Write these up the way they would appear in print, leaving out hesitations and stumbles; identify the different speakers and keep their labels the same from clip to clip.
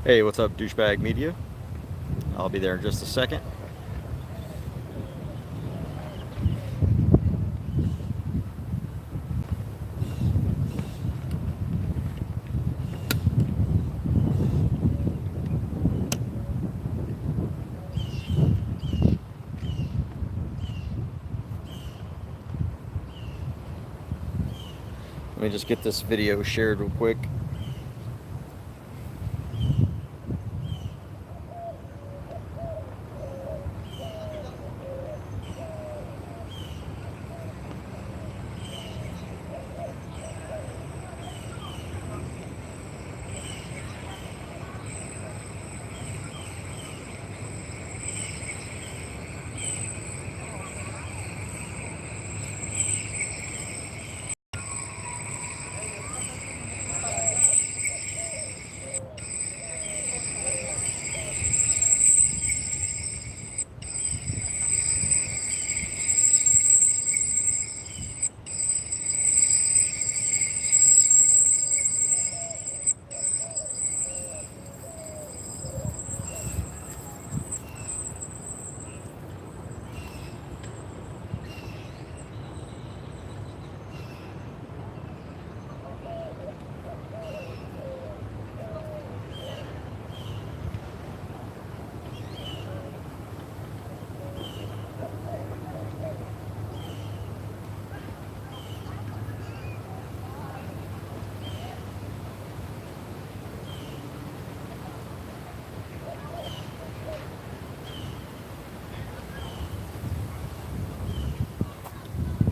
Speaker 1: Hey, what's up, Douchebag Media? I'll be there in just a second. Let me just get this video shared real quick.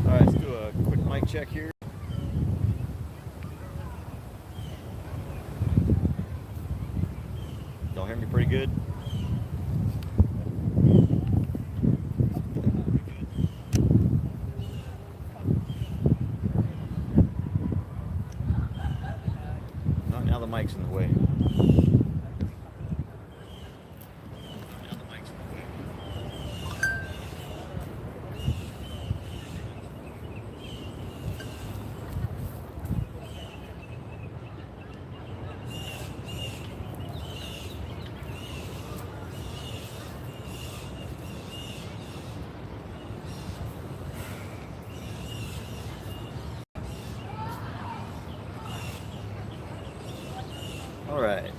Speaker 1: All right, let's do a quick mic check here. Y'all hear me pretty good? Oh, now the mic's in the way. All right.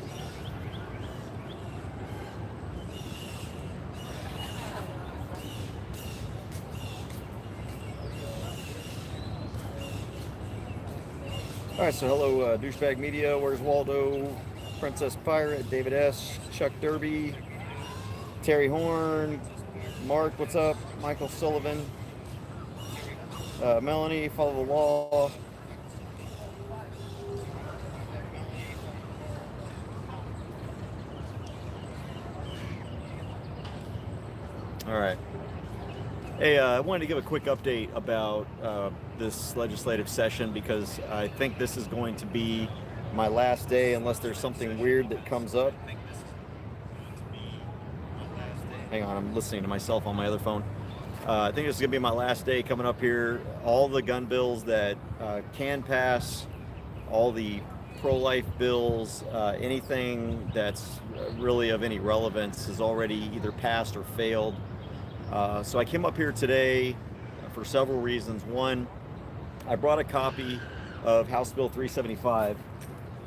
Speaker 1: All right, so hello, Douchebag Media. Where's Waldo? Princess Pirate, David S., Chuck Derby, Terry Horn, Mark, what's up? Michael Sullivan, Melanie, Follow the Law. All right. Hey, I wanted to give a quick update about this legislative session because I think this is going to be my last day unless there's something weird that comes up. Hang on, I'm listening to myself on my other phone. I think this is going to be my last day coming up here. All the gun bills that can pass, all the pro-life bills, anything that's really of any relevance has already either passed or failed. So I came up here today for several reasons. One, I brought a copy of House Bill 375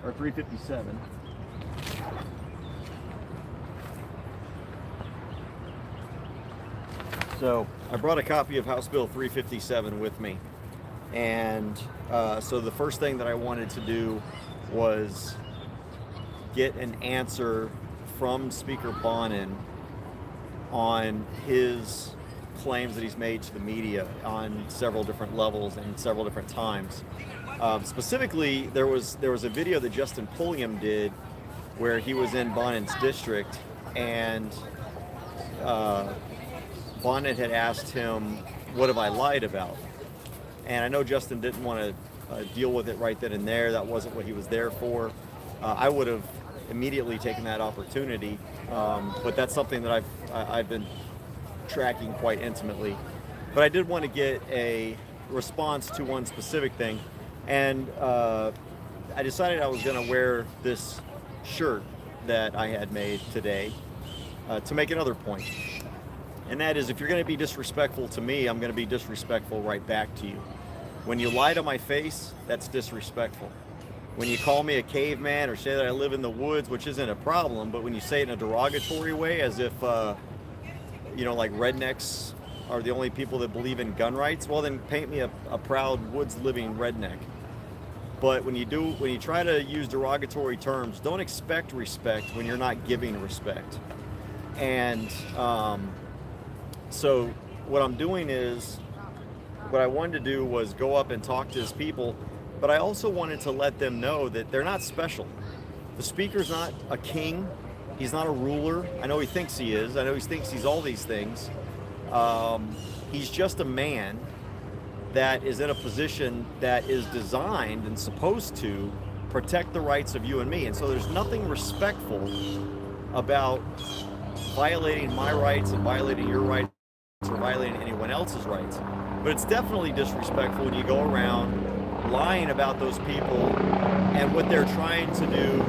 Speaker 1: or 357. So I brought a copy of House Bill 357 with me. And so the first thing that I wanted to do was get an answer from Speaker Bonnen on his claims that he's made to the media on several different levels and several different times. Specifically, there was a video that Justin Pulliam did where he was in Bonnen's district, and Bonnen had asked him, "What have I lied about?" And I know Justin didn't want to deal with it right then and there. That wasn't what he was there for. I would have immediately taken that opportunity, but that's something that I've been tracking quite intimately. But I did want to get a response to one specific thing, and I decided I was going to wear this shirt that I had made today to make another point. And that is, if you're going to be disrespectful to me, I'm going to be disrespectful right back to you. When you lie to my face, that's disrespectful. When you call me a caveman or say that I live in the woods, which isn't a problem, but when you say it in a derogatory way, as if, like rednecks are the only people that believe in gun rights, well, then paint me a proud woods living redneck. But when you try to use derogatory terms, don't expect respect when you're not giving respect. And so what I'm doing is, what I wanted to do was go up and talk to his people, but I also wanted to let them know that they're not special. The speaker's not a king. He's not a ruler. I know he thinks he is. I know he thinks he's all these things. He's just a man that is in a position that is designed and supposed to protect the rights of you and me. And so there's nothing respectful about violating my rights and violating your rights or violating anyone else's rights. But it's definitely disrespectful when you go around lying about those people and what they're trying to do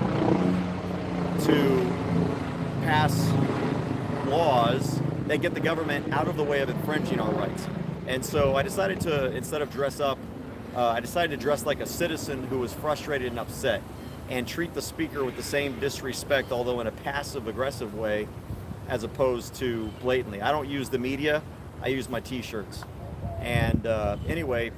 Speaker 1: to pass laws that get the government out of the way of infringing our rights. And so I decided to, instead of dress up, I decided to dress like a citizen who was frustrated and upset, and treat the speaker with the same disrespect, although in a passive-aggressive way, as opposed to blatantly. I don't use the media, I use my t-shirts. And anyway,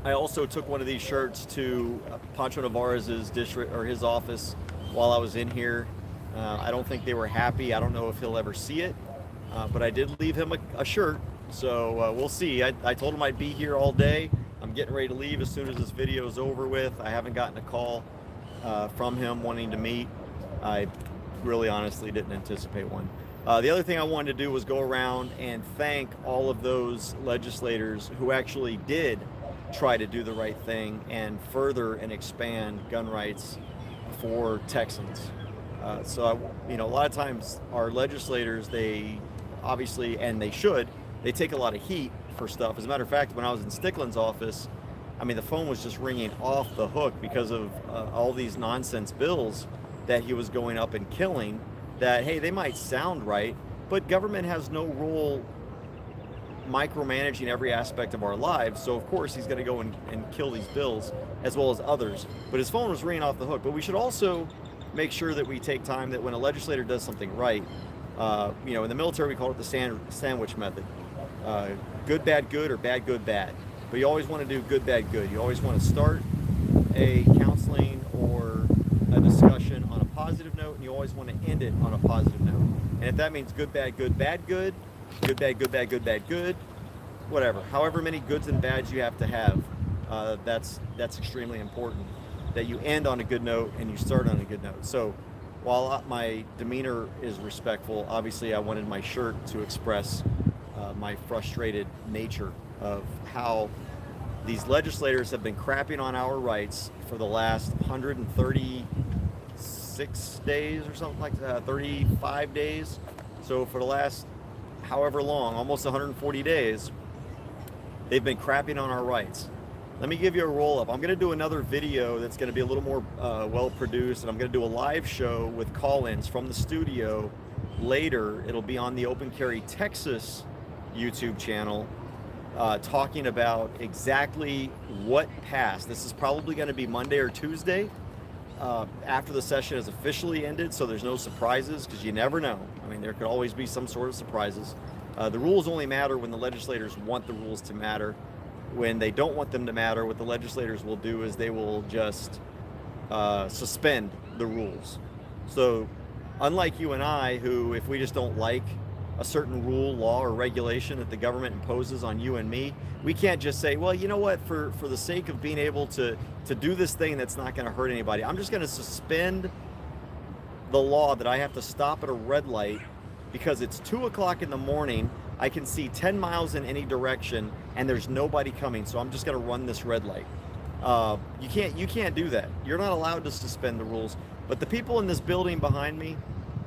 Speaker 1: I also took one of these shirts to Pancho Navarez's district, or his office, while I was in here. I don't think they were happy. I don't know if he'll ever see it, but I did leave him a shirt. So we'll see. I told him I'd be here all day. I'm getting ready to leave as soon as this video is over with. I haven't gotten a call from him wanting to meet. I really honestly didn't anticipate one. The other thing I wanted to do was go around and thank all of those legislators who actually did try to do the right thing and further and expand gun rights for Texans. So a lot of times our legislators, they obviously, and they should, they take a lot of heat for stuff. As a matter of fact, when I was in Stickland's office, I mean, the phone was just ringing off the hook because of all these nonsense bills that he was going up and killing that, hey, they might sound right, but government has no role micromanaging every aspect of our lives. So of course he's going to go and kill these bills as well as others. But his phone was ringing off the hook. But we should also make sure that we take time that when a legislator does something right, in the military we call it the sandwich method. Good, bad, good, or bad, good, bad. But you always want to do good, bad, good. You always want to start a counseling or a discussion on a positive note, and you always want to end it on a positive note. And if that means good, bad, good, bad, good, good, bad, good, bad, good, bad, good, whatever. However many goods and bads you have to have, that's extremely important, that you end on a good note and you start on a good note. So while my demeanor is respectful, obviously I wanted my shirt to express my frustrated nature of how these legislators have been crapping on our rights for the last 136 days or something like that, 35 days. So for the last however long, almost 140 days, they've been crapping on our rights. Let me give you a roll-up. I'm going to do another video that's going to be a little more well-produced, and I'm going to do a live show with call-ins from the studio later. It'll be on the Open Carry Texas YouTube channel, talking about exactly what passed. This is probably going to be Monday or Tuesday after the session has officially ended, so there's no surprises, because you never know. I mean, there could always be some sort of surprises. The rules only matter when the legislators want the rules to matter. When they don't want them to matter, what the legislators will do is they will just suspend the rules. So unlike you and I, who, if we just don't like a certain rule, law, or regulation that the government imposes on you and me, we can't just say, well, you know what, for the sake of being able to do this thing that's not going to hurt anybody, I'm just going to suspend the law that I have to stop at a red light because it's 2 o'clock in the morning, I can see 10 miles in any direction, and there's nobody coming, so I'm just going to run this red light. You can't do that. You're not allowed to suspend the rules. But the people in this building behind me,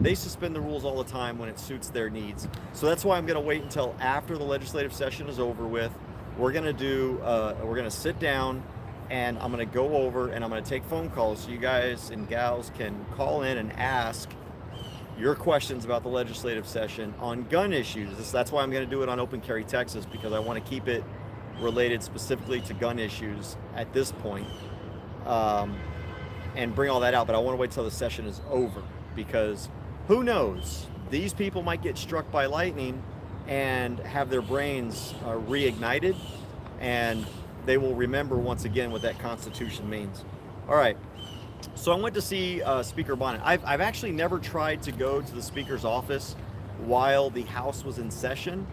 Speaker 1: they suspend the rules all the time when it suits their needs. So that's why I'm going to wait until after the legislative session is over with. We're going to sit down and I'm going to go over and I'm going to take phone calls so you guys and gals can call in and ask your questions about the legislative session on gun issues. That's why I'm going to do it on Open Carry Texas, because I want to keep it related specifically to gun issues at this point, and bring all that out. But I want to wait till the session is over, because who knows? These people might get struck by lightning and have their brains reignited, and they will remember once again what that Constitution means. All right. So I went to see Speaker Bonnen. I've actually never tried to go to the Speaker's office while the House was in session.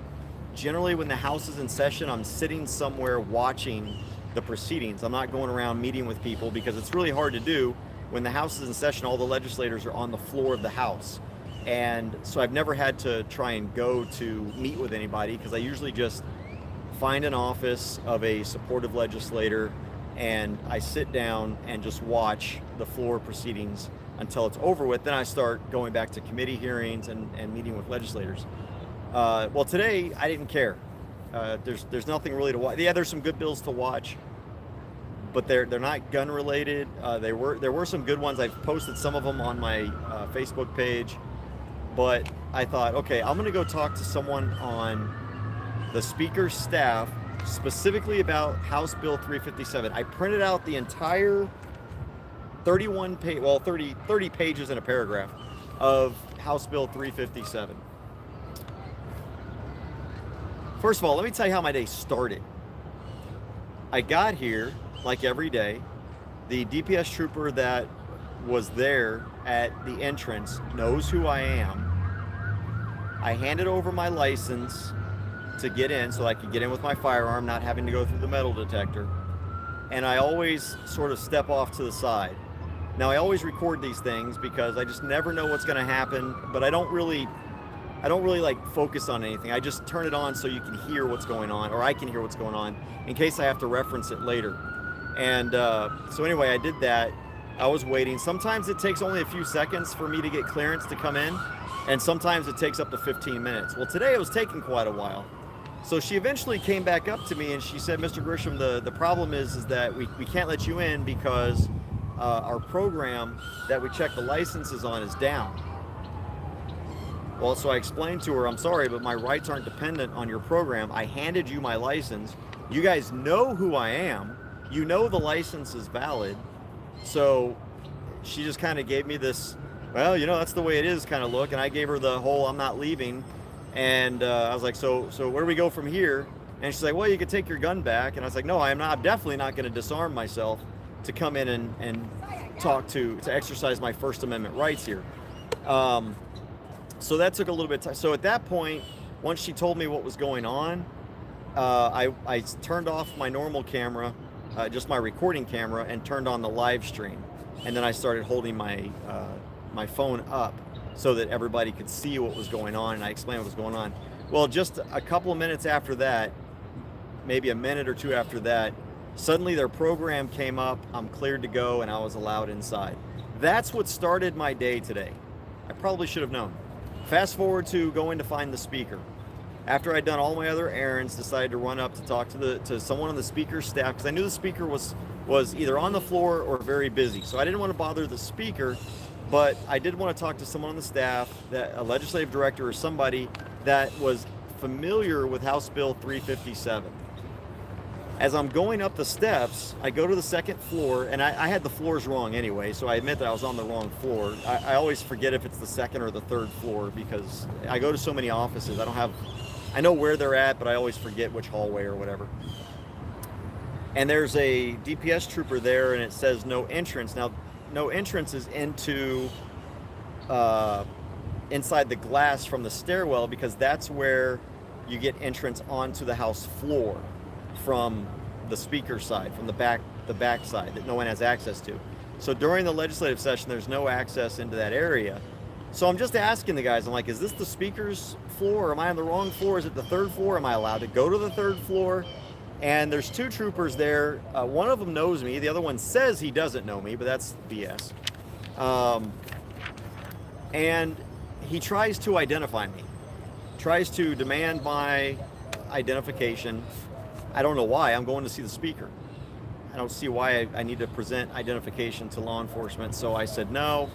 Speaker 1: Generally, when the House is in session, I'm sitting somewhere watching the proceedings. I'm not going around meeting with people, because it's really hard to do. When the House is in session, all the legislators are on the floor of the House. And so I've never had to try and go to meet with anybody, because I usually just find an office of a supportive legislator and I sit down and just watch the floor proceedings until it's over with. Then I start going back to committee hearings and meeting with legislators. Well, today I didn't care. There's nothing really to watch. Yeah, there's some good bills to watch, but they're not gun related. There were some good ones. I've posted some of them on my Facebook page, but I thought, okay, I'm gonna go talk to someone on the Speaker's staff specifically about House Bill 357. I printed out the entire 30 pages in a paragraph of House Bill 357. First of all, let me tell you how my day started. I got here, like every day. The DPS trooper that was there at the entrance knows who I am. I handed over my license to get in, so I could get in with my firearm, not having to go through the metal detector. And I always sort of step off to the side. Now, I always record these things because I just never know what's going to happen, but I don't really like focus on anything. I just turn it on so you can hear what's going on, or I can hear what's going on, in case I have to reference it later. And so anyway, I did that. I was waiting. Sometimes it takes only a few seconds for me to get clearance to come in, and sometimes it takes up to 15 minutes. Well, today it was taking quite a while. So she eventually came back up to me and she said, Mr. Grisham, the problem is that we can't let you in because our program that we check the licenses on is down. Well, so I explained to her, I'm sorry, but my rights aren't dependent on your program. I handed you my license. You guys know who I am. You know the license is valid. So she just kind of gave me this, well, that's the way it is kind of look. And I gave her the whole I'm not leaving. And I was like, so where do we go from here? And she's like, well, you could take your gun back. And I was like, no, I'm definitely not going to disarm myself to come in and talk to exercise my First Amendment rights here. So that took a little bit of time. So at that point, once she told me what was going on, I turned off my normal camera, just my recording camera, and turned on the live stream. And then I started holding my phone up so that everybody could see what was going on, and I explained what was going on. Well, just a couple of minutes after that, maybe a minute or two after that, suddenly their program came up, I'm cleared to go, and I was allowed inside. That's what started my day today. I probably should have known. Fast forward to going to find the Speaker. After I'd done all my other errands, decided to run up to talk to someone on the Speaker's staff, because I knew the Speaker was either on the floor or very busy. So I didn't want to bother the Speaker, but I did want to talk to someone on the staff, a legislative director or somebody that was familiar with House Bill 357. As I'm going up the steps, I go to the second floor, and I had the floors wrong anyway, so I admit that I was on the wrong floor. I always forget if it's the second or the third floor because I go to so many offices. I know where they're at, but I always forget which hallway or whatever. And there's a DPS trooper there, and it says no entrance. Now, no entrance is into inside the glass from the stairwell, because that's where you get entrance onto the House floor from the Speaker's side, from the back side that no one has access to. So during the legislative session, there's no access into that area. So I'm just asking the guys, I'm like, is this the Speaker's floor? Am I on the wrong floor? Is it the third floor? Am I allowed to go to the third floor? And there's two troopers there. One of them knows me. The other one says he doesn't know me, but that's BS. And he tries to identify me, tries to demand my identification. I don't know why. I'm going to see the Speaker. don't see why I need to present identification to law enforcement. So I said no.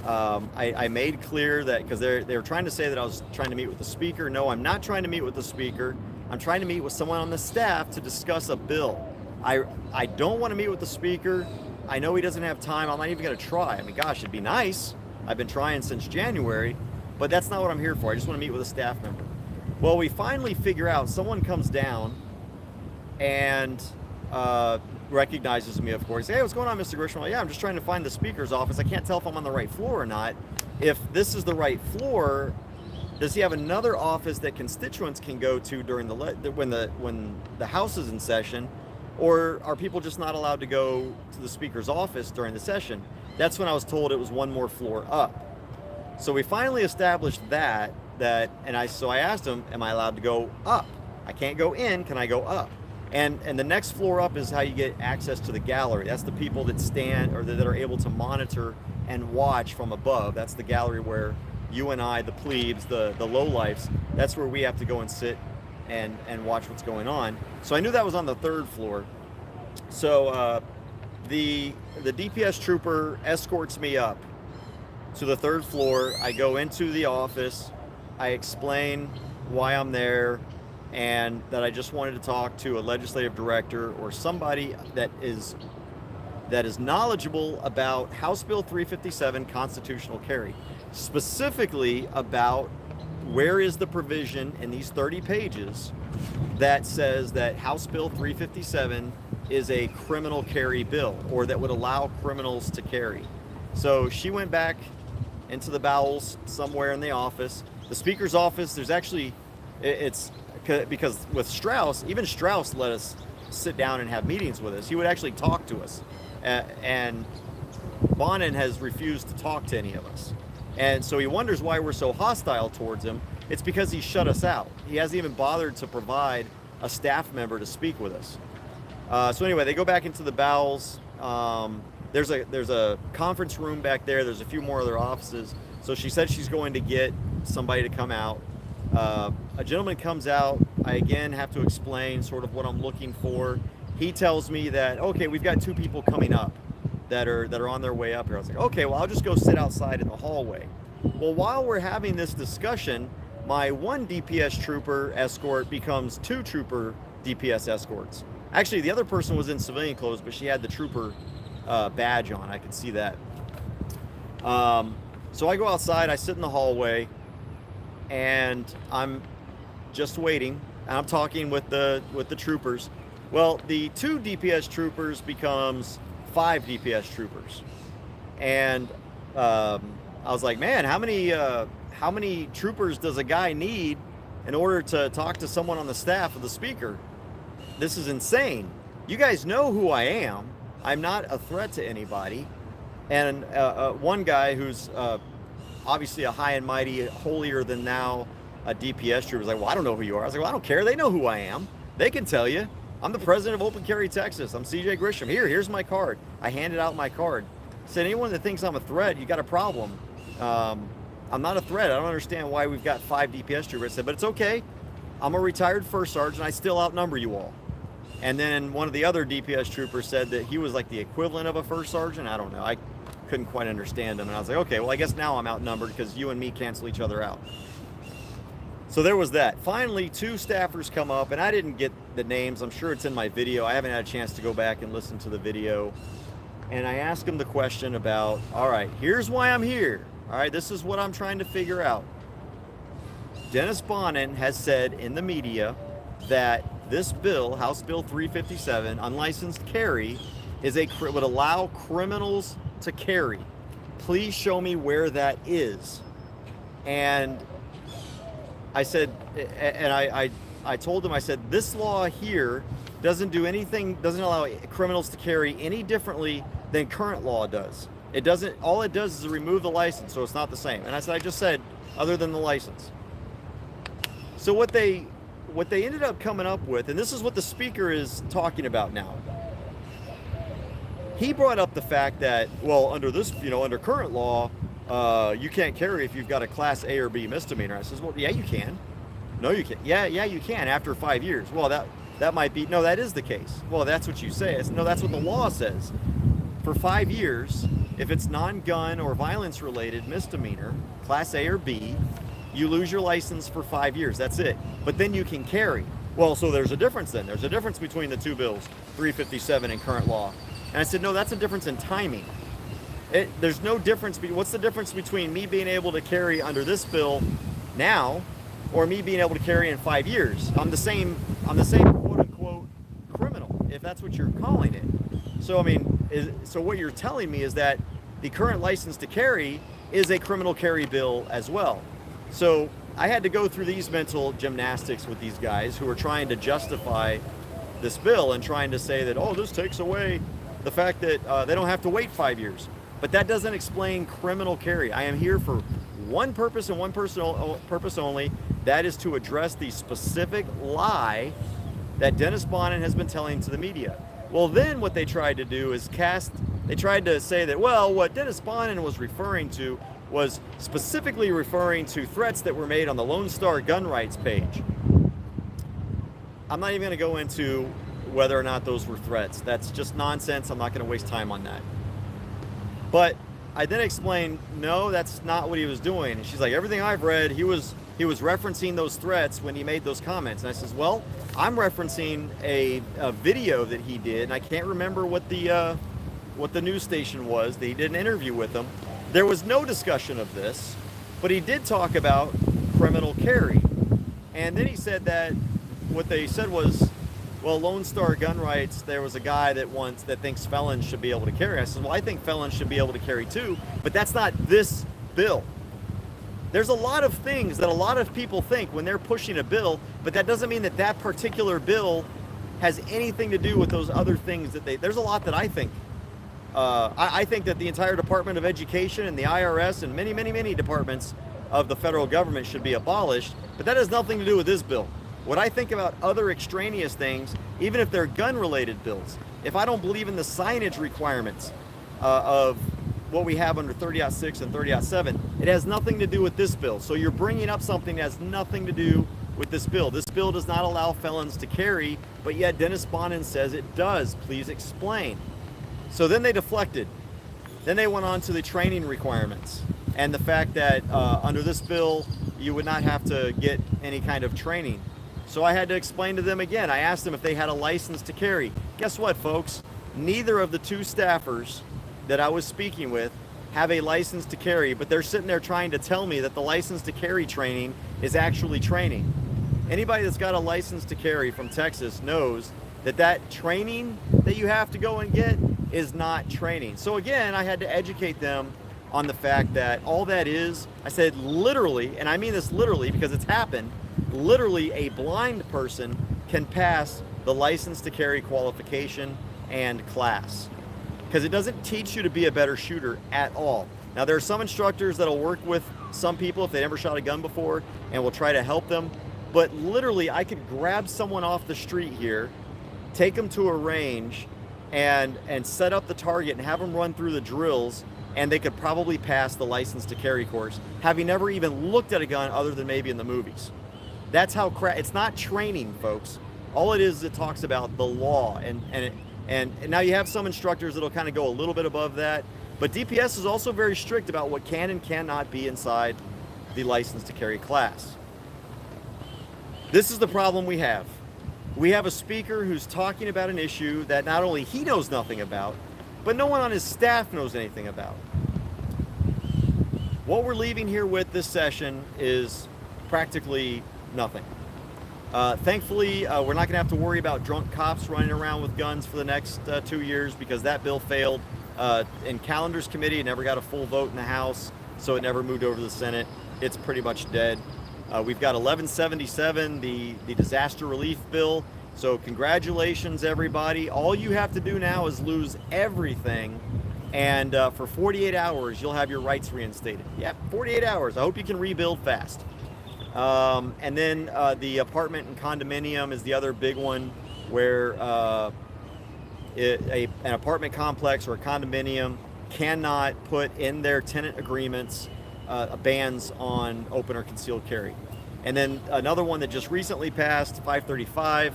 Speaker 1: I made clear that, because they were trying to say that I was trying to meet with the speaker. No, I'm not trying to meet with the speaker. I'm trying to meet with someone on the staff to discuss a bill. I don't want to meet with the speaker. I know he doesn't have time. I'm not even going to try. I mean, gosh, it'd be nice. I've been trying since January, but that's not what I'm here for. I just want to meet with a staff member. Well, we finally figure out, someone comes down and recognizes me, of course. Hey, what's going on, Mr. Grisham? Well, yeah, I'm just trying to find the speaker's office. I can't tell if I'm on the right floor or not. If this is the right floor, does he have another office that constituents can go to during when the House is in session, or are people just not allowed to go to the speaker's office during the session? That's when I was told it was one more floor up. So we finally established that, so I asked him, am I allowed to go up? I can't go in, can I go up? And the next floor up is how you get access to the gallery. That's the people that stand, or that are able to monitor and watch from above. That's the gallery where you and I, the plebes, the lowlifes, that's where we have to go and sit and watch what's going on. So I knew that was on the third floor. So the DPS trooper escorts me up to the third floor. I go into the office. I explain why I'm there, and that I just wanted to talk to a legislative director or somebody that is knowledgeable about House Bill 357 constitutional carry, specifically about where is the provision in these 30 pages that says that House Bill 357 is a criminal carry bill, or that would allow criminals to carry. So she went back into the bowels somewhere in the office. The speaker's office, there's actually, it's because with Strauss, even Strauss let us sit down and have meetings with us. He would actually talk to us. And Bonnen has refused to talk to any of us. And so he wonders why we're so hostile towards him. It's because he shut us out. He hasn't even bothered to provide a staff member to speak with us. So anyway, they go back into the bowels. There's a conference room back there. There's a few more other offices. So she said she's going to get somebody to come out. A gentleman comes out. I again have to explain sort of what I'm looking for. He tells me that, okay, we've got 2 people coming up that are on their way up here. I was like, okay, well, I'll just go sit outside in the hallway. Well, while we're having this discussion, my 1 DPS trooper escort becomes 2 trooper DPS escorts. Actually, the other person was in civilian clothes, but she had the trooper badge on. I could see that. So I go outside, I sit in the hallway, and I'm just waiting. I'm talking with the troopers. Well, the 2 DPS troopers becomes 5 DPS troopers. And I was like, man, how many troopers does a guy need in order to talk to someone on the staff of the speaker? This is insane. You guys know who I am. I'm not a threat to anybody. And one guy who's obviously a high and mighty, holier than thou a DPS trooper was like, well, I don't know who you are. I was like, well, I don't care. They know who I am. They can tell you. I'm the president of Open Carry Texas. I'm CJ Grisham. Here's my card. I handed out my card. I said, anyone that thinks I'm a threat, you got a problem. I'm not a threat. I don't understand why we've got 5 DPS troopers. I said, but it's okay. I'm a retired first sergeant. I still outnumber you all. And then one of the other DPS troopers said that he was like the equivalent of a first sergeant. I don't know. I couldn't quite understand him. And I was like, okay, well, I guess now I'm outnumbered because you and me cancel each other out. So there was that. Finally, 2 staffers come up, and I didn't get the names. I'm sure it's in my video. I haven't had a chance to go back and listen to the video. And I asked them the question about, all right, here's why I'm here. All right, this is what I'm trying to figure out. Dennis Bonnen has said in the media that this bill, House Bill 357, unlicensed carry, would allow criminals to carry. Please show me where that is. And I said, and I told him, I said, this law here doesn't do anything, doesn't allow criminals to carry any differently than current law does. It doesn't, all it does is remove the license, so it's not the same. And I said, I just said, other than the license. So what they ended up coming up with, and this is what the speaker is talking about now. He brought up the fact that, well, under this, under current law, you can't carry if you've got a class A or B misdemeanor. I says, well, yeah, you can. No, you can't. Yeah, you can after 5 years. Well, that might be, no, that is the case. Well, that's what you say. No, that's what the law says. For 5 years, if it's non-gun or violence-related misdemeanor, Class A or B, you lose your license for 5 years. That's it. But then you can carry. Well, so there's a difference then. There's a difference between the two bills, 357 and current law. And I said, no, that's a difference in timing. There's no difference. What's the difference between me being able to carry under this bill now or me being able to carry in 5 years? I'm the same quote unquote criminal, if that's what you're calling it. So, I mean, so what you're telling me is that the current license to carry is a criminal carry bill as well. So I had to go through these mental gymnastics with these guys who are trying to justify this bill and trying to say that, oh, this takes away the fact that they don't have to wait 5 years. But that doesn't explain criminal carry. I am here for one purpose and one purpose only. That is to address the specific lie that Dennis Bonnen has been telling to the media. Well, then what they tried to do is they tried to say that, well, what Dennis Bonnen was referring to was specifically referring to threats that were made on the Lone Star gun rights page. I'm not even going to go into whether or not those were threats. That's just nonsense. I'm not going to waste time on that. But I then explained, no, that's not what he was doing. And she's like, everything I've read, he was referencing those threats when he made those comments. And I says, well, I'm referencing a video that he did, and I can't remember what the news station was. They did an interview with him. There was no discussion of this, but he did talk about criminal carry. And then he said that what they said was, well, Lone Star gun rights, there was a guy that thinks felons should be able to carry. I said, well, I think felons should be able to carry too, but that's not this bill. There's a lot of things that a lot of people think when they're pushing a bill, but that doesn't mean that that particular bill has anything to do with those other things there's a lot that I think. I think that the entire Department of Education and the IRS and many, many, many departments of the federal government should be abolished, but that has nothing to do with this bill. What I think about other extraneous things, even if they're gun-related bills, if I don't believe in the signage requirements of what we have under 30.6 and 30.7, it has nothing to do with this bill. So you're bringing up something that has nothing to do with this bill. This bill does not allow felons to carry, but yet Dennis Bonnen says it does. Please explain. So then they deflected. Then they went on to the training requirements and the fact that under this bill, you would not have to get any kind of training. So I had to explain to them again. I asked them if they had a license to carry. Guess what, folks? Neither of the two staffers that I was speaking with have a license to carry, but they're sitting there trying to tell me that the license to carry training is actually training. Anybody that's got a license to carry from Texas knows that that training that you have to go and get is not training. So again, I had to educate them on the fact that all that is, I said literally, and I mean this literally because it's happened, literally a blind person can pass the license to carry qualification and class, because it doesn't teach you to be a better shooter at all. Now there are some instructors that'll work with some people if they never shot a gun before and will try to help them, but literally I could grab someone off the street here, take them to a range and set up the target and have them run through the drills, and they could probably pass the license to carry course, having never even looked at a gun other than maybe in the movies. That's how it's not training, folks. All it is, it talks about the law, and now you have some instructors that'll kind of go a little bit above that, but DPS is also very strict about what can and cannot be inside the license to carry class. This is the problem we have. We have a speaker who's talking about an issue that not only he knows nothing about, but no one on his staff knows anything about. What we're leaving here with this session is practically nothing. Thankfully, we're not going to have to worry about drunk cops running around with guns for the next 2 years, because that bill failed in Calendar's committee. It never got a full vote in the House, so it never moved over to the Senate. It's pretty much dead. We've got 1177, the disaster relief bill. So congratulations, everybody. All you have to do now is lose everything, and for 48 hours, you'll have your rights reinstated. Yeah, 48 hours. I hope you can rebuild fast. And then the apartment and condominium is the other big one, where an apartment complex or a condominium cannot put in their tenant agreements bans on open or concealed carry. And then another one that just recently passed, 535,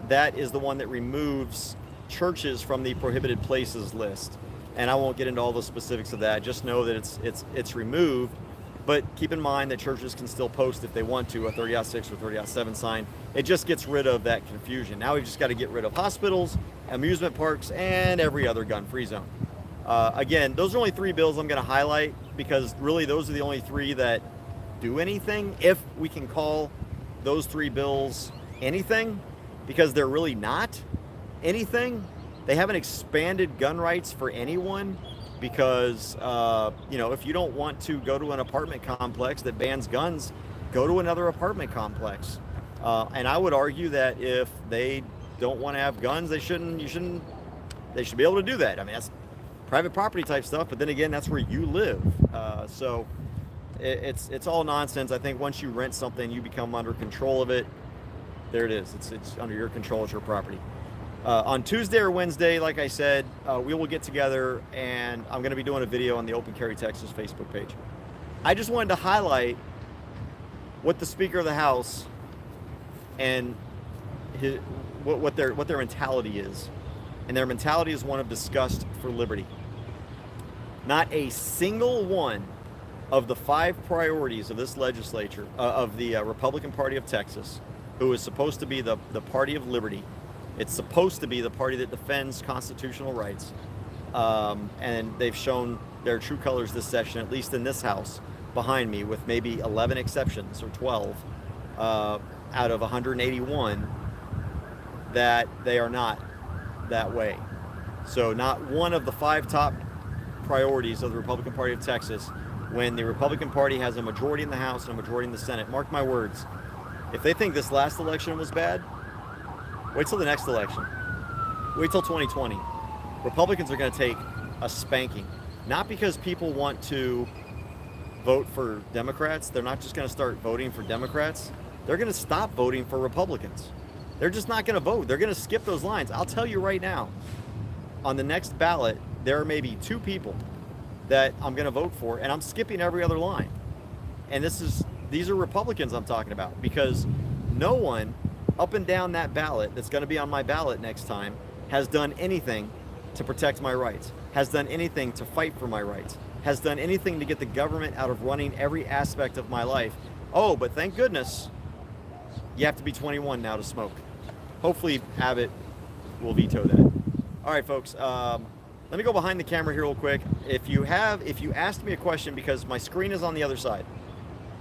Speaker 1: that is the one that removes churches from the prohibited places list. And I won't get into all the specifics of that. Just know that it's removed. But keep in mind that churches can still post if they want to a 30.6 or 30.7 sign. It just gets rid of that confusion. Now we've just got to get rid of hospitals, amusement parks, and every other gun-free zone. Again, those are only 3 bills I'm going to highlight because really those are the only 3 that do anything, if we can call those 3 bills anything, because they're really not anything. They haven't expanded gun rights for anyone because, you know, if you don't want to go to an apartment complex that bans guns, go to another apartment complex. And I would argue that if they don't want to have guns, they should be able to do that. I mean, that's private property type stuff, but then again, that's where you live. So it's all nonsense. I think once you rent something, you become under control of it. There it is. It's under your control. It's your property. On Tuesday or Wednesday, like I said, we will get together and I'm going to be doing a video on the Open Carry Texas Facebook page. I just wanted to highlight what the Speaker of the House and what their mentality is. And their mentality is one of disgust for liberty. Not a single one of the 5 priorities of this legislature, of the Republican Party of Texas, who is supposed to be the party of liberty. It's supposed to be the party that defends constitutional rights. And they've shown their true colors this session, at least in this House, behind me, with maybe 11 exceptions, or 12, out of 181, that they are not that way. So not one of the 5 top priorities of the Republican Party of Texas, when the Republican Party has a majority in the House and a majority in the Senate, mark my words, if they think this last election was bad, wait till the next election. Wait till 2020. Republicans are going to take a spanking. Not because people want to vote for Democrats. They're not just going to start voting for Democrats. They're going to stop voting for Republicans. They're just not going to vote. They're going to skip those lines. I'll tell you right now, on the next ballot, there are maybe 2 people that I'm going to vote for, and I'm skipping every other line. And these are Republicans I'm talking about, because no one up and down that ballot that's going to be on my ballot next time has done anything to protect my rights, has done anything to fight for my rights, has done anything to get the government out of running every aspect of my life. Oh, but thank goodness you have to be 21 now to smoke. Hopefully Abbott will veto that. All right, folks, let me go behind the camera here real quick. If you asked me a question, because my screen is on the other side,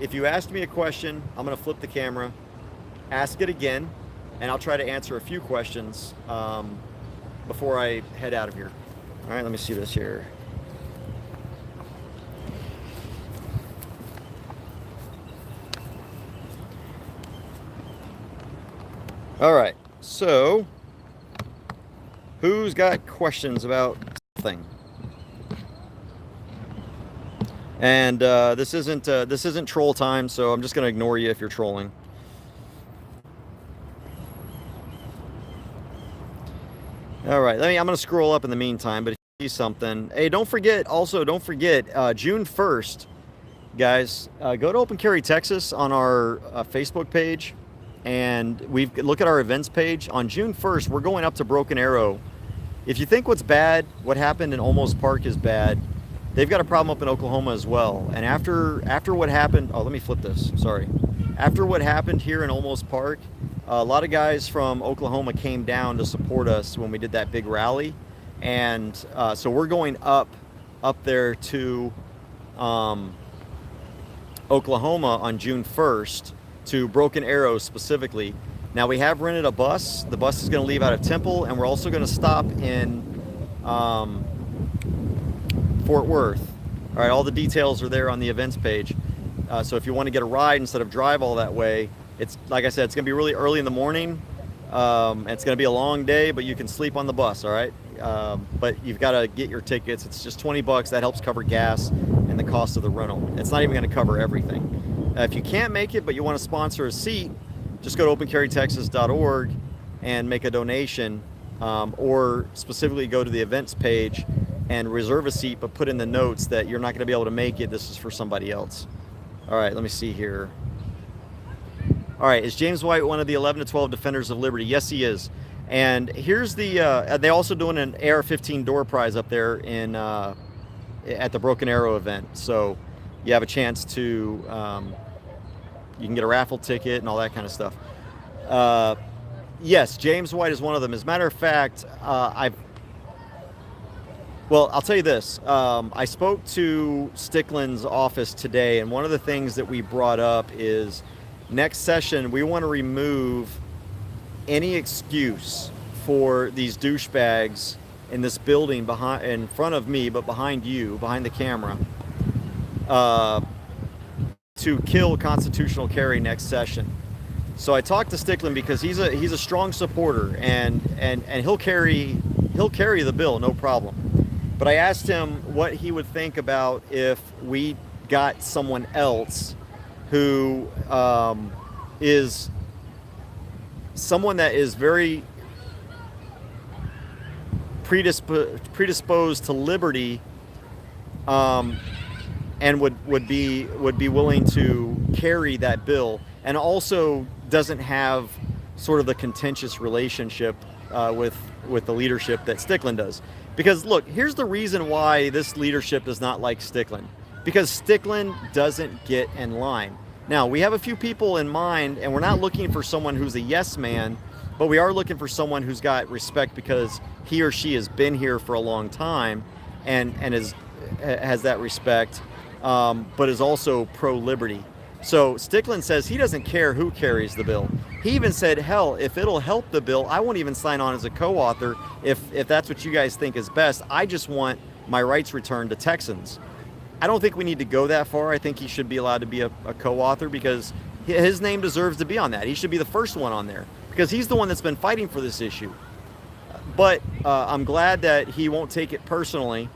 Speaker 1: if you asked me a question, I'm going to flip the camera, ask it again, and I'll try to answer a few questions before I head out of here. All right, let me see this here. All right, so who's got questions about something? And this isn't troll time, so I'm just going to ignore you if you're trolling. All right, I'm going to scroll up in the meantime, but if you see something, hey, don't forget, June 1st, guys, go to Open Carry Texas on our Facebook page, and look at our events page. On June 1st, we're going up to Broken Arrow. If you think what happened in Olmos Park is bad, they've got a problem up in Oklahoma as well. And after what happened, let me flip this, sorry. After what happened here in Olmos Park, a lot of guys from Oklahoma came down to support us when we did that big rally. And so we're going up there to Oklahoma on June 1st, to Broken Arrow specifically. Now we have rented a bus. The bus is going to leave out of Temple, and we're also going to stop in Fort Worth. All right, all the details are there on the events page. So if you want to get a ride instead of drive all that way, it's, like I said, it's going to be really early in the morning. It's going to be a long day, but you can sleep on the bus, all right? But you've got to get your tickets. It's just $20. That helps cover gas and the cost of the rental. It's not even going to cover everything. If you can't make it, but you want to sponsor a seat, just go to opencarrytexas.org and make a donation, or specifically go to the events page and reserve a seat, but put in the notes that you're not going to be able to make it. This is for somebody else. All right, let me see here. All right, is James White one of the 11 to 12 defenders of liberty? Yes, he is. And here's the they also doing an AR-15 door prize up there in at the Broken Arrow event. So you have a chance to you can get a raffle ticket and all that kind of stuff. Yes, James White is one of them. As a matter of fact, well, I'll tell you this. I spoke to Stickland's office today, and one of the things that we brought up is next session we want to remove any excuse for these douchebags in this building in front of me, but behind you, behind the camera, to kill constitutional carry next session. So I talked to Stickland because he's a strong supporter, and he'll carry the bill, no problem. But I asked him what he would think about if we got someone else who is someone that is very predisposed to liberty, and would be willing to carry that bill, and also doesn't have sort of the contentious relationship with the leadership that Stickland does. Because look, here's the reason why this leadership does not like Stickland. Because Stickland doesn't get in line. Now, we have a few people in mind, and we're not looking for someone who's a yes man, but we are looking for someone who's got respect because he or she has been here for a long time and has that respect, but is also pro-liberty. So Stickland says he doesn't care who carries the bill. He even said, hell, if it'll help the bill, I won't even sign on as a co-author if that's what you guys think is best. I just want my rights returned to Texans. I don't think we need to go that far. I think he should be allowed to be a co-author because his name deserves to be on that. He should be the first one on there because he's the one that's been fighting for this issue. But I'm glad that he won't take it personally,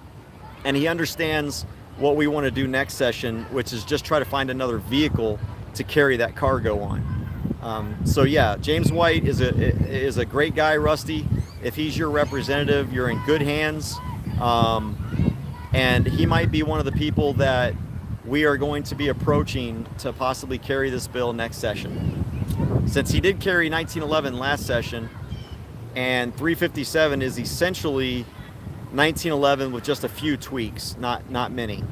Speaker 1: and he understands what we want to do next session, which is just try to find another vehicle to carry that cargo on. So yeah, James White is a great guy, Rusty. If he's your representative, you're in good hands. And he might be one of the people that we are going to be approaching to possibly carry this bill next session. Since he did carry 1911 last session, and 357 is essentially 1911 with just a few tweaks, not many,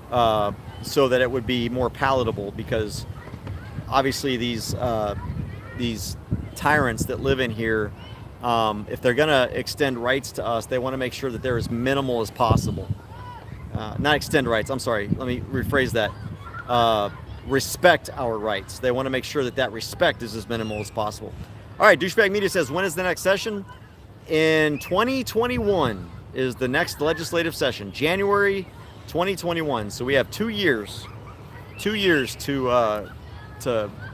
Speaker 1: so that it would be more palatable, because obviously these tyrants that live in here, if they're going to extend rights to us, they want to make sure that they're as minimal as possible. Not extend rights, I'm sorry, let me rephrase that. Respect our rights. They want to make sure that that respect is as minimal as possible. All right, Douchebag Media says, when is the next session? In 2021 is the next legislative session, January 2021. So we have 2 years to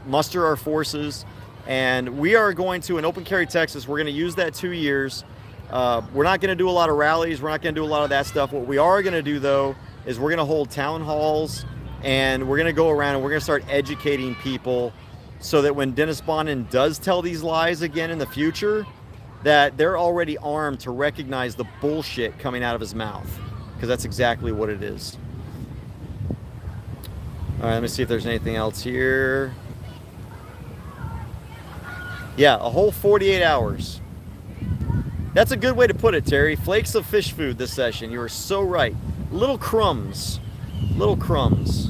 Speaker 1: muster our forces, and we are going to, in Open Carry, Texas, we're going to use that 2 years. We're not going to do a lot of rallies. We're not going to do a lot of that stuff. What we are going to do, though, is we're going to hold town halls, and we're going to go around and we're going to start educating people so that when Dennis Bonnen does tell these lies again in the future, that they're already armed to recognize the bullshit coming out of his mouth, because that's exactly what it is. All right, let me see if there's anything else here. Yeah, a whole 48 hours. That's a good way to put it, Terry. Flakes of fish food this session. You are so right. Little crumbs. Little crumbs.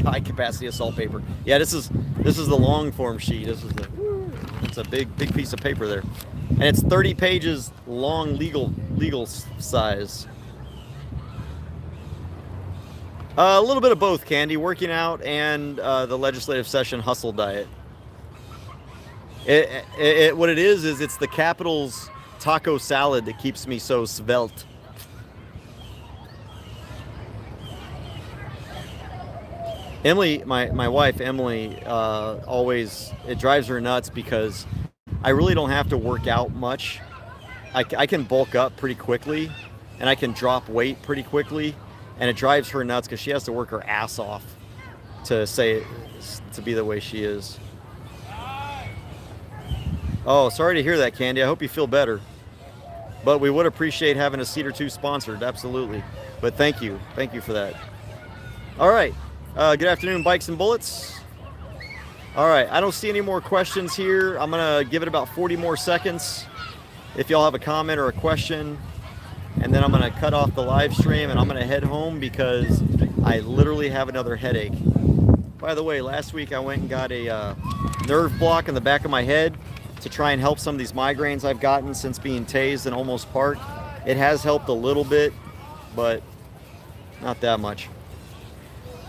Speaker 1: High capacity assault paper. Yeah, this is the long form sheet. It's a big piece of paper there, and it's 30 pages long, legal size. A little bit of both, Candy. Working out and the legislative session hustle diet. What it is it's the Capitol's taco salad that keeps me so svelte. Emily, my wife, Emily, always, it drives her nuts because I really don't have to work out much. I can bulk up pretty quickly, and I can drop weight pretty quickly, and it drives her nuts because she has to work her ass off to be the way she is. Oh, sorry to hear that, Candy. I hope you feel better. but we would appreciate having a seat or two sponsored, absolutely. But thank you for that. All right, good afternoon, Bikes and Bullets. All right, I don't see any more questions here. I'm gonna give it about 40 more seconds. If y'all have a comment or a question, and then I'm gonna cut off the live stream and I'm gonna head home because I literally have another headache. By the way, last week I went and got a nerve block in the back of my head to try and help some of these migraines I've gotten since being tased and almost parked. It has helped a little bit, but not that much.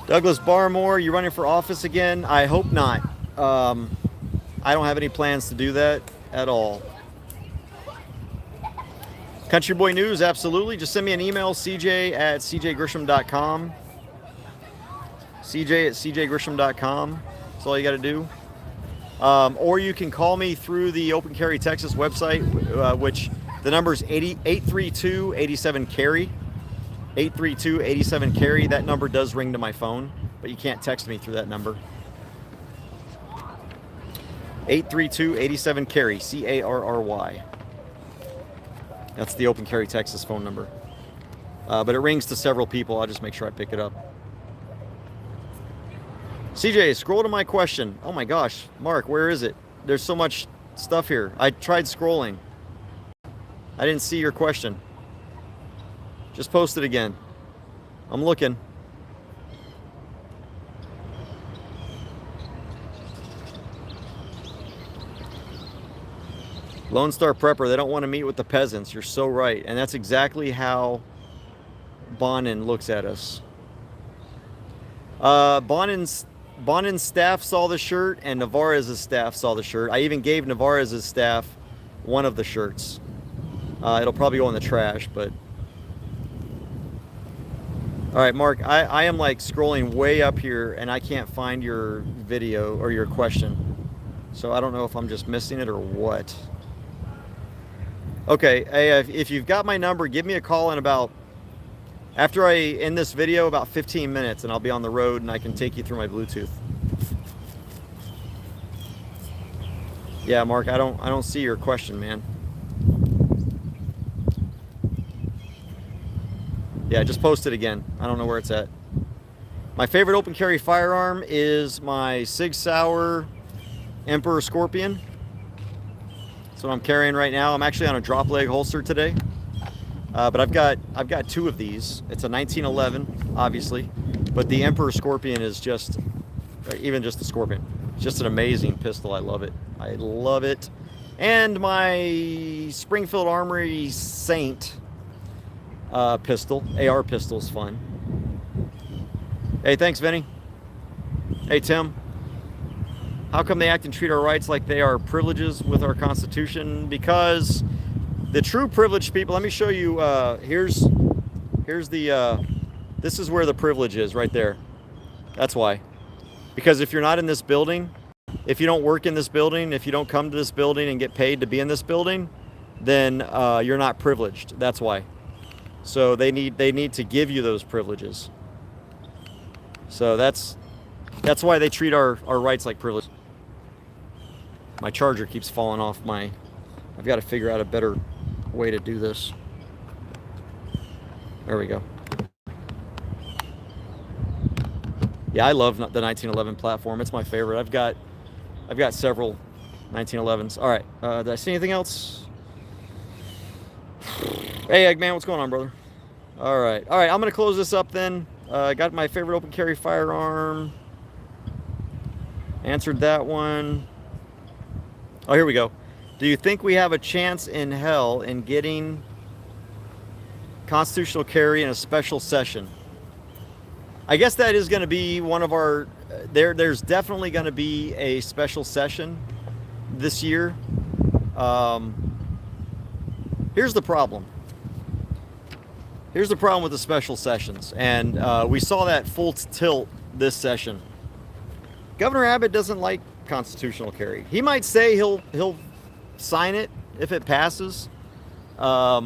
Speaker 1: Douglas Barmore, you running for office again? I hope not. I don't have any plans to do that at all. Country Boy News, absolutely. Just send me an email, cj@cjgrisham.com. cj@cjgrisham.com. That's all you got to do. Or you can call me through the Open Carry Texas website, which the number is 832-87-CARRY. 832-87-CARRY. That number does ring to my phone, but you can't text me through that number. 832-87-CARRY, CARRY. That's the Open Carry Texas phone number. But it rings to several people. I'll just make sure I pick it up. CJ, scroll to my question. Oh my gosh, Mark, where is it? There's so much stuff here. I tried scrolling. I didn't see your question. Just post it again. I'm looking. Lone Star Prepper, they don't want to meet with the peasants. You're so right. And that's exactly how Bonnen looks at us. Bonnen's staff saw the shirt and Navarez's staff saw the shirt. I even gave Navarez's staff one of the shirts. It'll probably go in the trash, but... All right, Mark, I am like scrolling way up here and I can't find your video or your question. So I don't know if I'm just missing it or what. Okay, hey, if you've got my number, give me a call in about, after I end this video, about 15 minutes, and I'll be on the road and I can take you through my Bluetooth. Yeah, Mark, I don't see your question, man. Yeah, just post it again. I don't know where it's at. My favorite open carry firearm is my Sig Sauer Emperor Scorpion. That's what I'm carrying right now. I'm actually on a drop leg holster today. But I've got two of these. It's a 1911, obviously, but the Emperor Scorpion is just, even just the Scorpion, it's just an amazing pistol. I love it. I love it. And my Springfield Armory Saint pistol, AR pistol is fun. Hey, thanks, Vinny. Hey, Tim. How come they act and treat our rights like they are privileges with our Constitution? Because the true privileged people, let me show you, here's the, this is where the privilege is, right there. That's why. Because if you're not in this building, if you don't work in this building, if you don't come to this building and get paid to be in this building, then you're not privileged. That's why. So they need to give you those privileges. So that's why they treat our rights like privilege. My charger keeps falling off my... I've got to figure out a better way to do this. There we go. Yeah, I love the 1911 platform. It's my favorite. I've got several 1911s. All right. Did I see anything else? Hey, Eggman, what's going on, brother? All right. I'm going to close this up then. I got my favorite open carry firearm. Answered that one. Oh, here we go. Do you think we have a chance in hell in getting constitutional carry in a special session? I guess that is going to be one of our... There's definitely going to be a special session this year. Here's the problem. Here's the problem with the special sessions. And we saw that full tilt this session. Governor Abbott doesn't like constitutional carry. He might say he'll sign it if it passes, but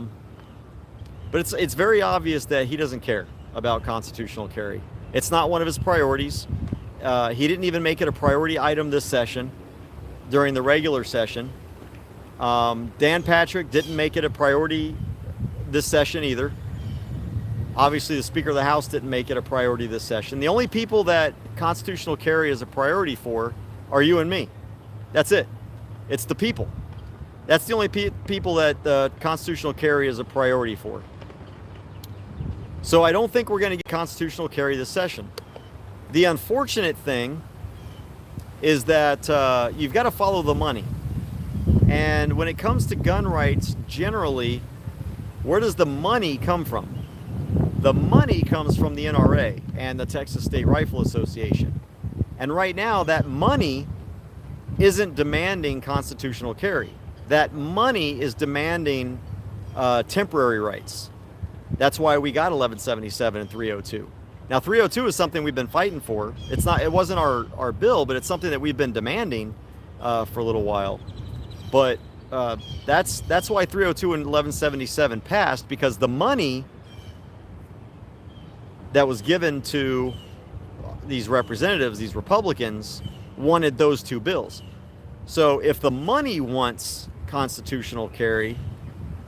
Speaker 1: it's very obvious that he doesn't care about constitutional carry. It's not one of his priorities. He didn't even make it a priority item this session during the regular session. Dan Patrick didn't make it a priority this session either. Obviously, the Speaker of the House didn't make it a priority this session. The only people that constitutional carry is a priority for are you and me. That's it. It's the people. That's the only people that the constitutional carry is a priority for. So I don't think we're going to get constitutional carry this session. The unfortunate thing is that you've got to follow the money. And when it comes to gun rights, generally, where does the money come from? The money comes from the NRA and the Texas State Rifle Association. And right now, that money isn't demanding constitutional carry. That money is demanding temporary rights. That's why we got 1177 and 302. Now, 302 is something we've been fighting for. It wasn't our bill, but it's something that we've been demanding for a little while. But that's why 302 and 1177 passed, because the money that was given to these representatives, these Republicans, wanted those two bills. So if the money wants constitutional carry,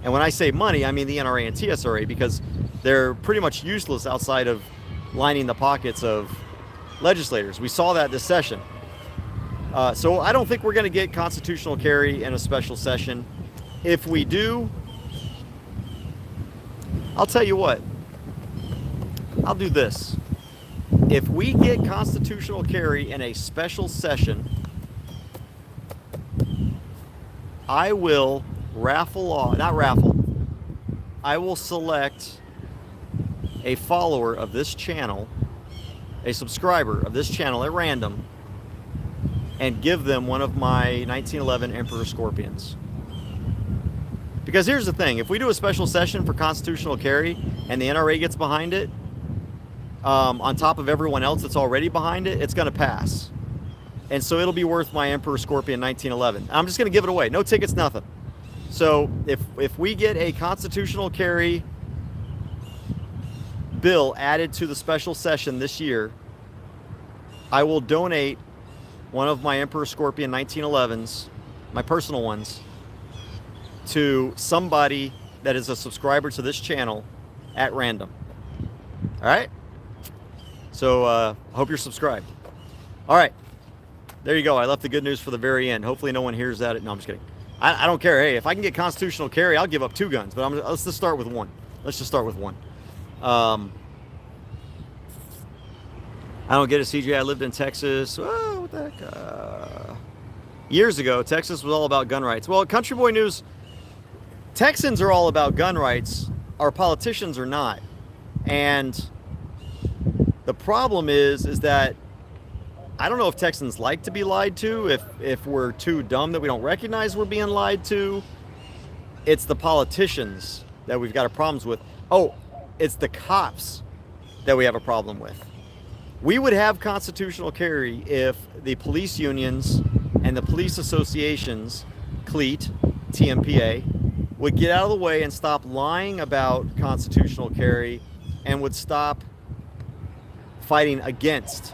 Speaker 1: and when I say money, I mean the NRA and TSRA, because they're pretty much useless outside of lining the pockets of legislators. We saw that this session. So I don't think we're going to get constitutional carry in a special session. If we do, I'll tell you what, I'll do this. If we get constitutional carry in a special session, I will I will select a follower of this channel, a subscriber of this channel at random, and give them one of my 1911 Emperor Scorpions. Because here's the thing, if we do a special session for constitutional carry and the NRA gets behind it, on top of everyone else that's already behind it, it's going to pass. And so it'll be worth my Emperor Scorpion 1911. I'm just going to give it away. No tickets, nothing. So if we get a constitutional carry bill added to the special session this year, I will donate one of my Emperor Scorpion 1911s, my personal ones, to somebody that is a subscriber to this channel at random. All right? So I hope you're subscribed. All right. There you go. I left the good news for the very end. Hopefully no one hears that. No, I'm just kidding. I don't care. Hey, if I can get constitutional carry, I'll give up 2 guns. But let's just start with one. Let's just start with one. I don't get it, CJ. I lived in Texas. Oh, what the heck? Years ago, Texas was all about gun rights. Well, Country Boy News, Texans are all about gun rights. Our politicians are not. And the problem is that I don't know if Texans like to be lied to, if we're too dumb that we don't recognize we're being lied to. It's the politicians that we've got problems with. Oh, it's the cops that we have a problem with. We would have constitutional carry if the police unions and the police associations, CLEAT, TMPA, would get out of the way and stop lying about constitutional carry and would stop fighting against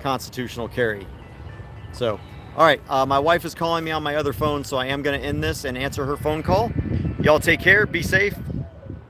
Speaker 1: constitutional carry. So, all right, my wife is calling me on my other phone, so I am going to end this and answer her phone call. Y'all take care, be safe.